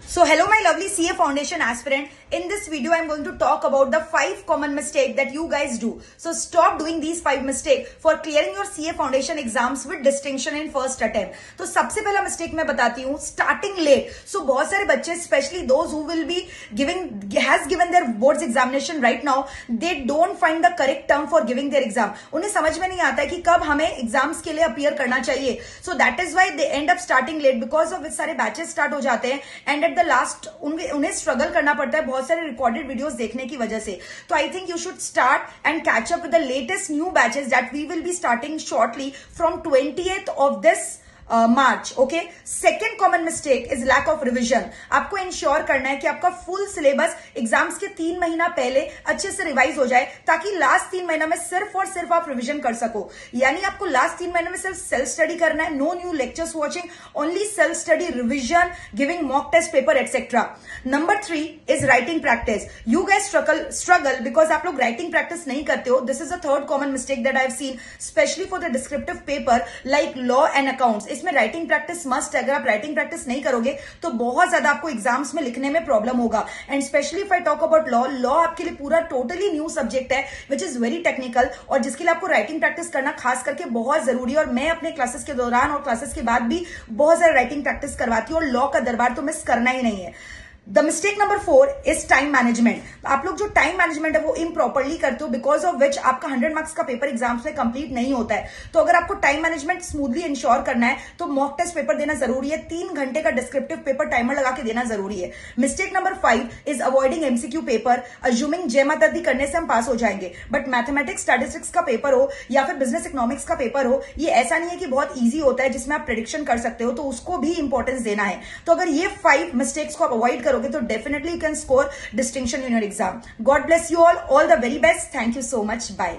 So hello my lovely CA Foundation aspirant. In this video I'm going to talk about the 5 common mistakes that you guys do. So stop doing these 5 mistakes for clearing your CA Foundation exams with distinction in first attempt. तो सबसे पहला mistake मैं बताती हूँ, starting late. So बहुत सारे बच्चे, especially those who will be has given their boards examination right now, they don't find the correct term for giving their exam. उन्हें समझ में नहीं आता है कि कब हमें एग्जाम्स के लिए अपीयर करना चाहिए. So that is why they end up starting late, because of which सारे बैचेस स्टार्ट हो जाते हैं एंड एट द लास्ट उन्हें स्ट्रगल करना पड़ता है बहुत सारे रिकॉर्डेड वीडियोस देखने की वजह से. तो I think you should start and catch up with the latest new batches that we will be starting shortly from 20th of this March. Okay, second common mistake is lack of revision. आपको ensure करना है कि आपका full syllabus exams के 3 महीना पहले अच्छे से रिवाइज हो जाए, ताकि लास्ट 3 महीना में सिर्फ और सिर्फ आप रिविजन कर सको. यानी आपको लास्ट 3 महीने में सिर्फ सेल्फ स्टडी करना है, no new lectures watching, only self study, revision, giving mock test paper etcetera. Number 3 is writing practice. You guys struggle because आप लोग राइटिंग प्रैक्टिस नहीं करते हो. This is a third common mistake that I have seen, specially for the descriptive paper like law and accounts. इसमें writing practice must है. अगर आप writing practice नहीं करोगे तो बहुत ज्यादा आपको एग्जाम्स में लिखने में प्रॉब्लम होगा. And specially if I talk about law आपके लिए पूरा टोटली न्यू सब्जेक्ट है विच इज वेरी टेक्निकल, और जिसके लिए आपको राइटिंग प्रैक्टिस करना खास करके बहुत जरूरी है. और मैं अपने क्लासेस के दौरान और क्लासेस के बाद भी बहुत सारे राइटिंग प्रैक्टिस करवाती हूँ, और लॉ का दरबार तो मिस करना ही नहीं है. The mistake number 4 is time management. आप लोग जो टाइम मैनेजमेंट है वो इम्प्रॉपरली करते हो, बिकॉज ऑफ विच आपका 100 मार्क्स का पेपर एग्जाम्स में कंप्लीट नहीं होता है. तो अगर आपको टाइम मैनेजमेंट स्मूथली इंश्योर करना है तो मॉक टेस्ट पेपर देना जरूरी है. 3 घंटे का डिस्क्रिप्टिव पेपर टाइमर लगा के देना जरूरी है. Mistake number 5 is avoiding MCQ paper, assuming जय माता दी करने से हम पास हो जाएंगे. बट मैथमेटिक्स स्टैटिस्टिक्स का पेपर हो या फिर बिजनेस इकोनॉमिक्स का पेपर हो, ये ऐसा नहीं है कि बहुत ईजी होता है जिसमें आप प्रेडिक्शन कर सकते हो, तो उसको भी इंपॉर्टेंस देना है. तो अगर ये 5 मिस्टेक्स को आप अवॉइड करोगे तो definitely you can score distinction in your exam. God bless you all the very best. Thank you so much. Bye.